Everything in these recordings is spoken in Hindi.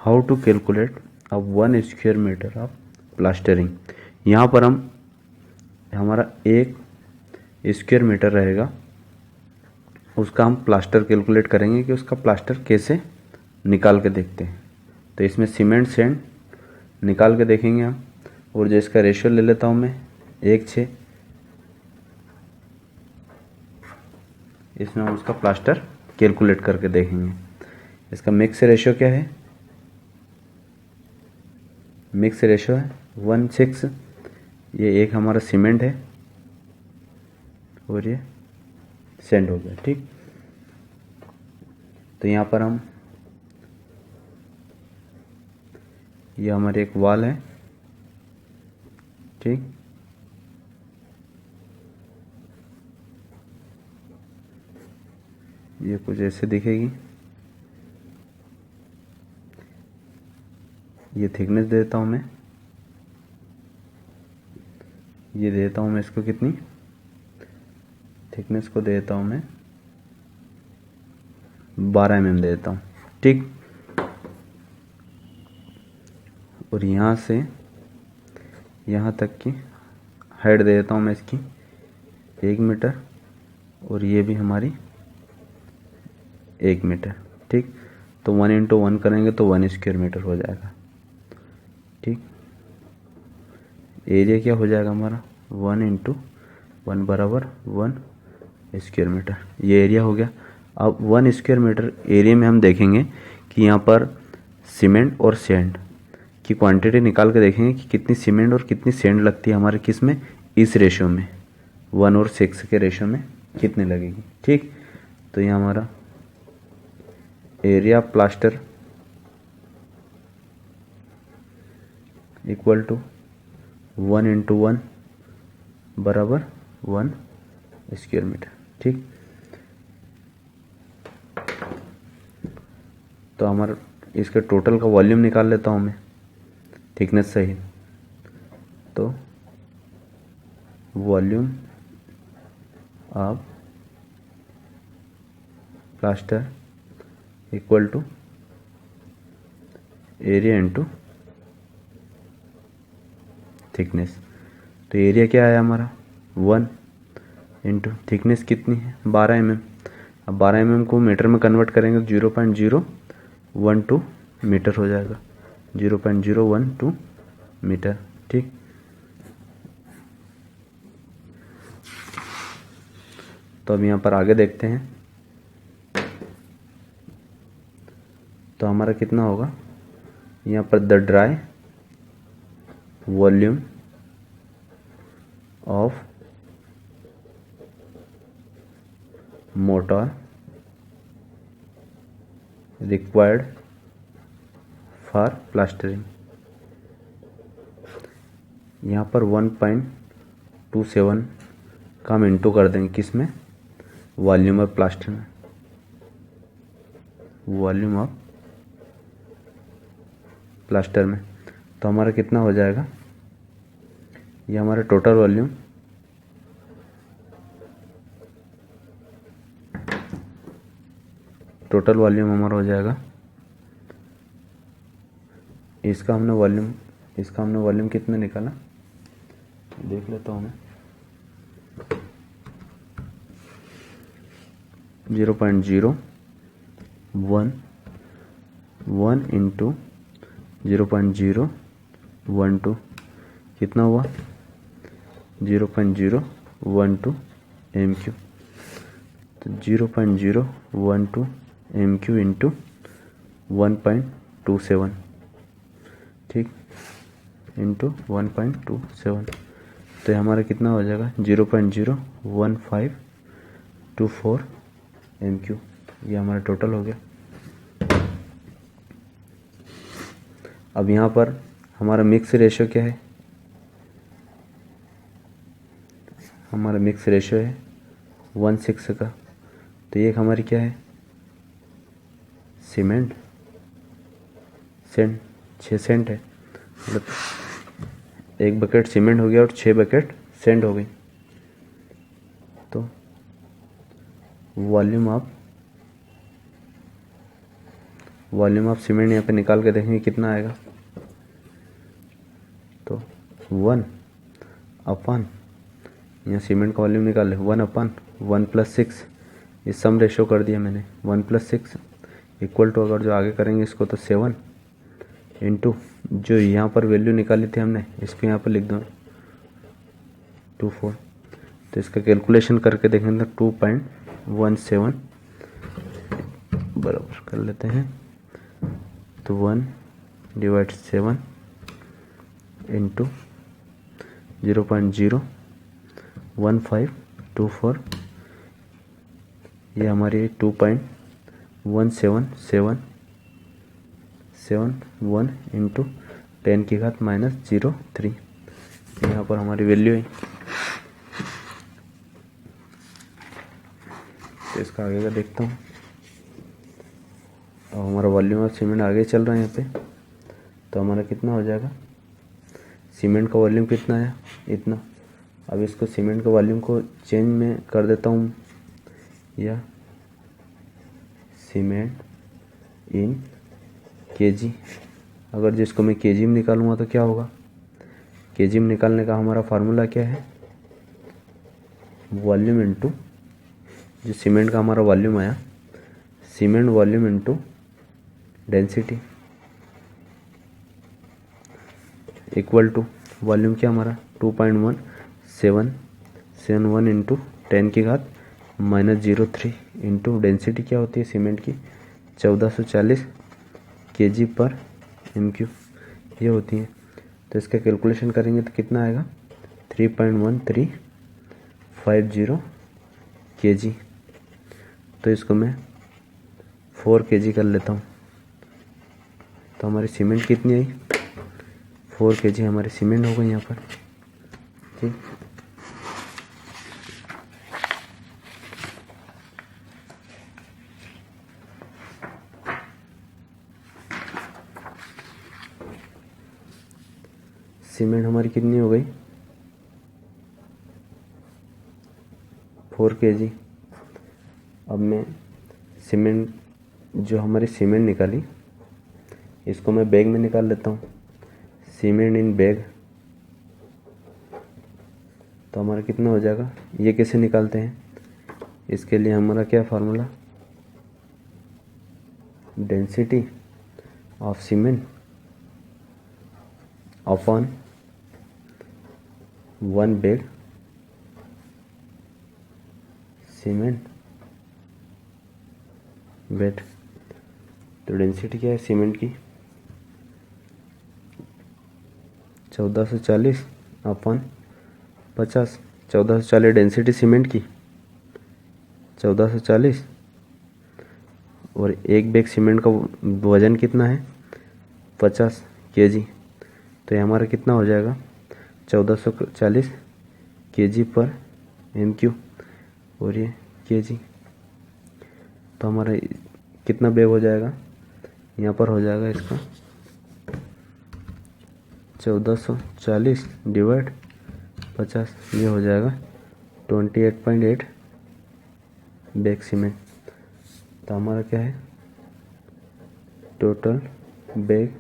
हाउ टू कैलकुलेट अब 1 स्क्वायर मीटर ऑफ प्लास्टरिंग। यहाँ पर हमारा 1 स्क्वायर मीटर रहेगा, उसका हम प्लास्टर कैलकुलेट करेंगे कि उसका प्लास्टर कैसे निकाल के देखते हैं। तो इसमें सीमेंट सेंड निकाल के देखेंगे हम, और जो इसका रेशियो ले लेता हूँ मैं 1:6, इसमें हम उसका प्लास्टर कैलकुलेट करके देखेंगे। इसका मिक्स रेशियो क्या है? मिक्स रेशियो है 1:6। ये एक हमारा सीमेंट है और ये सेंड हो गया। ठीक, तो यहाँ पर ये हमारी एक वॉल है। ठीक, ये कुछ ऐसे दिखेगी। ये थिकनेस देता हूँ मैं, ये देता हूँ मैं इसको कितनी, थिकनेस को देता हूँ मैं 12 mm देता हूँ। ठीक, और यहाँ से यहाँ तक की हाइट दे देता हूँ मैं इसकी 1 मीटर, और ये भी हमारी 1 मीटर। ठीक, तो 1 × 1 करेंगे तो 1 स्क्वायर मीटर हो जाएगा। ठीक, एरिया क्या हो जाएगा हमारा 1 × 1 बराबर 1 स्क्वायर मीटर। ये एरिया हो गया। अब 1 स्क्वायर मीटर एरिया में हम देखेंगे कि यहाँ पर सीमेंट और सैंड की क्वांटिटी निकाल के देखेंगे कि कितनी सीमेंट और कितनी सैंड लगती है हमारे किस में, इस रेशियो में 1 और 6 के रेशियो में कितनी लगेगी। ठीक, तो यहाँ हमारा एरिया प्लास्टर इक्वल टू 1 × 1 बराबर 1 स्क्वायर मीटर। ठीक, तो हमारा इसके टोटल का वॉल्यूम निकाल लेता हूँ मैं थिकनेस सही। तो volume of plaster equal to area into thickness. तो एरिया क्या है हमारा 1 इंटू थिकनेस कितनी है 12 mm। अब 12 mm को मीटर में कन्वर्ट करेंगे तो 0.012 मीटर हो जाएगा, 0.012 मीटर। ठीक, तो अब यहाँ पर आगे देखते हैं। तो हमारा कितना होगा यहाँ पर, the dry volume of motor required for plastering. यहाँ पर 1.27 का हम इंटू कर देंगे किस में, वॉल्यूम ऑफ प्लास्टर में, वॉल्यूम ऑफ प्लास्टर में। तो हमारा कितना हो जाएगा, ये हमारा टोटल वॉल्यूम हमारा हो जाएगा। इसका हमने वॉल्यूम कितना निकाला देख लेता हूँ मैं, 0.011 इंटू 0.012 कितना हुआ 0.012 MQ। तो 0.012 MQ इंटू 1.27, ठीक, इंटू 1.27। तो हमारा कितना हो जाएगा 0.01524 MQ। ये हमारा टोटल हो गया। अब यहाँ पर हमारा मिक्स रेशियो क्या है, हमारा मिक्स रेशियो है 1:6 का। तो ये हमारी क्या है, सीमेंट सेंट 6 सेंट है, मतलब 1 बकेट सीमेंट हो गया और 6 बकेट सेंट हो गई। तो volume of volume of cement यहाँ पे निकाल के देखेंगे कितना आएगा। तो 1 अपन, यहाँ सीमेंट का वॉल्यूम निकाल ले, 1 अपन 1 + 6, ये सम रेशो कर दिया मैंने, 1 + 6 इक्वल टू, अगर जो आगे करेंगे इसको तो 7 इंटू जो यहाँ पर वैल्यू निकाली थी हमने, इसको यहाँ पर लिख दो 24। तो इसका कैलकुलेशन करके देखेंगे तो 2.17 बराबर कर लेते हैं। तो 1/7 इंटू 0.01524, ये हमारी 2.1771 इंटू 10⁻⁻03, यहाँ पर हमारी वैल्यू है। तो इसका आगे का देखता हूँ। अब हमारा वॉल्यूम ऑफ सीमेंट आगे चल रहा है यहाँ पे, तो हमारा कितना हो जाएगा, सीमेंट का वॉल्यूम कितना है, इतना। अब इसको सीमेंट के वॉल्यूम को चेंज में कर देता हूँ, या सीमेंट इन केजी। अगर जिसको मैं केजी में निकालूंगा तो क्या होगा, केजी में निकालने का हमारा फार्मूला क्या है, वॉल्यूम इनटू जो सीमेंट का हमारा वॉल्यूम आया, cement volume into density equal to volume क्या हमारा 2.1771 इंटू 10⁻⁻03 इंटू डेंसिटी क्या होती है सीमेंट की 1440 kg/m³, ये होती है। तो इसका कैलकुलेशन करेंगे तो कितना आएगा, 3.1350 kg। तो इसको मैं 4 kg कर लेता हूँ। तो हमारी सीमेंट कितनी आई, 4 kg हमारी सीमेंट हो गई यहाँ पर। ठीक, सीमेंट हमारी कितनी हो गई, 4 kg। अब मैं सीमेंट जो हमारी सीमेंट निकाली, इसको मैं बैग में निकाल लेता हूँ, सीमेंट इन बैग। तो हमारा कितना हो जाएगा, ये कैसे निकालते हैं, इसके लिए हमारा क्या formula, density of cement upon 1 bag cement weight. तो डेंसिटी क्या है सीमेंट की, 1440 अपॉन 50। 1440 डेंसिटी सीमेंट की 1440, और एक बैग सीमेंट का वजन कितना है 50 kg। तो ये हमारा कितना हो जाएगा 1440 kg/m³, और ये kg। तो हमारा कितना बैग हो जाएगा, यहाँ पर हो जाएगा इसका 1440 डिवाइड 50, ये हो जाएगा 28.8 बैग सीमेंट। तो हमारा क्या है, टोटल बैग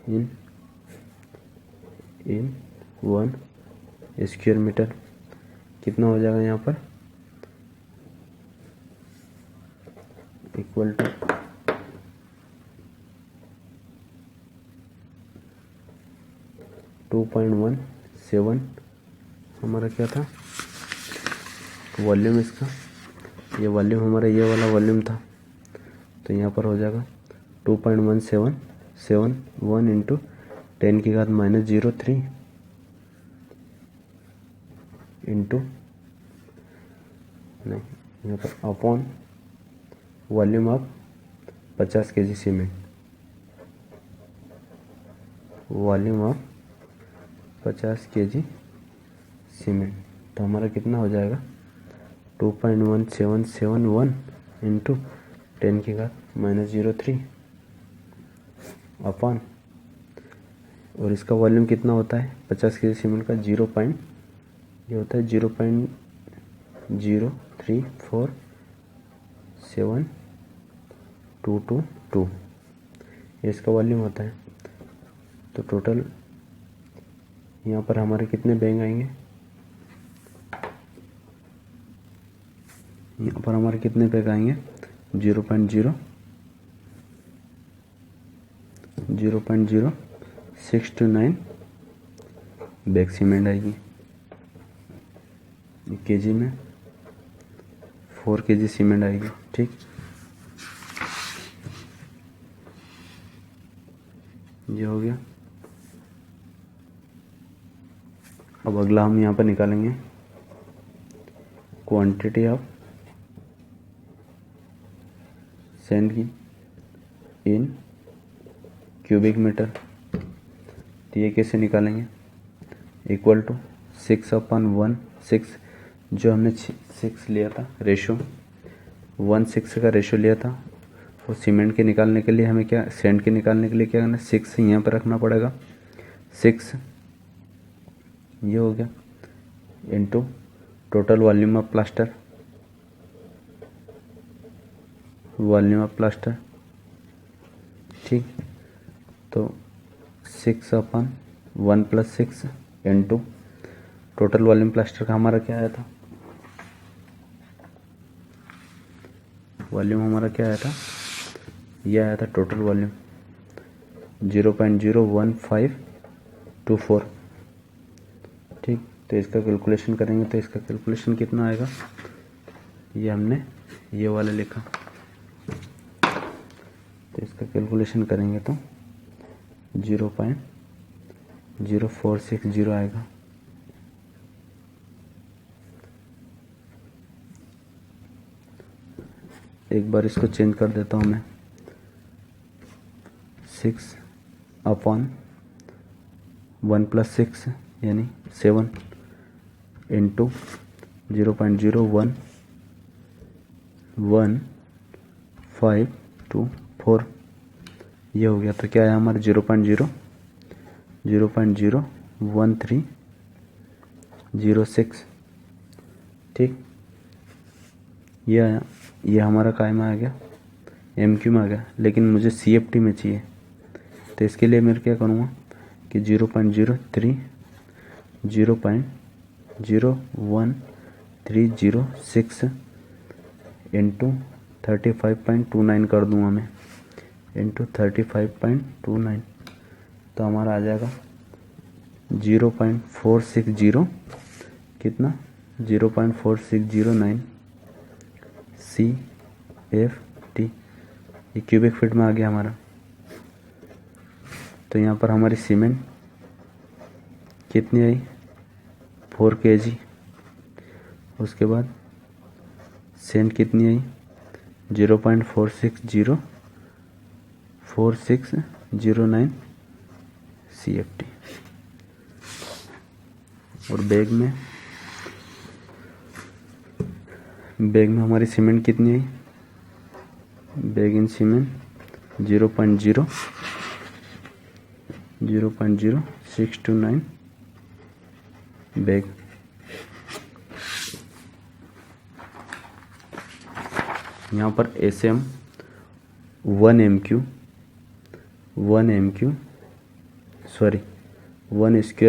इन 1 स्क्वायर मीटर कितना हो जाएगा यहाँ पर, इक्वल टू 2.17 हमारा क्या था वॉल्यूम इसका, ये वॉल्यूम हमारा ये वाला वॉल्यूम था। तो यहाँ पर हो जाएगा 2.1771 इंटू 10⁻⁻03 इंटू नहीं, यहाँ पर upon volume of 50 kg cement, volume of 50 kg cement. तो हमारा कितना हो जाएगा 2.1771 इंटू 10⁻⁻03 अपॉन, और इसका वॉल्यूम कितना होता है 50 kg सीमेंट का, ये होता है 0.03472 2, ये इसका वॉल्यूम होता है। तो टोटल यहाँ पर हमारे कितने बैग आएंगे, यहाँ पर हमारे कितने बैग आएंगे 0.0629 बैग सीमेंट आएगी। केजी में 4 kg सीमेंट आएगी। ठीक, ये हो गया। अब अगला हम यहाँ पर निकालेंगे क्वांटिटी ऑफ सैंड की इन क्यूबिक मीटर। तो ये कैसे निकालेंगे, इक्वल टू 6/1 जो हमने 6 लिया था रेशो, 1/6 का रेशो लिया था। और सीमेंट के निकालने के लिए हमें क्या, सैंड के निकालने के लिए क्या करना है, 6 यहाँ पर रखना पड़ेगा। 6 ये हो गया into total volume of plaster, ठीक। तो 6/1 + 6 इनटू टोटल वॉल्यूम प्लास्टर का हमारा क्या आया था, वॉल्यूम हमारा क्या आया था, यह आया था टोटल वॉल्यूम 0.01524। ठीक, तो इसका कैलकुलेशन करेंगे तो इसका कैलकुलेशन कितना आएगा, ये हमने ये वाला लिखा, तो इसका कैलकुलेशन करेंगे तो 0.0460 आएगा। एक बार इसको चेंज कर देता हूँ मैं, 6/1 + 6 यानी 7 इंटू 0.0111524, ये हो गया। तो क्या है हमारा 0.01306। ठीक, ये आया, ये हमारा काय में आ गया, MQ में आ गया, लेकिन मुझे CFT में चाहिए। तो इसके लिए मैं क्या करूँगा कि 0.01306 इंटू 35.29 कर दूँगा मैं, इंटू 35.29, तो हमारा आ जाएगा 0.460, कितना 0.4609 CFT, ये क्यूबिक फीट में आ गया हमारा। तो यहाँ पर हमारी सीमेंट कितनी आई 4 kg, उसके बाद सैंड कितनी आई 0.4609 CFT। और बैग में हमारी सीमेंट कितनी आई, बैग इन सीमेंट 0.0629 बैग। यहाँ पर SM 1 MQ 1 स्क्वायर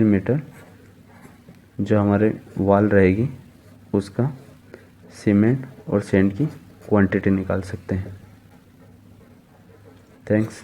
मीटर जो हमारे वॉल रहेगी उसका सीमेंट और सैंड की क्वांटिटी निकाल सकते हैं। थैंक्स।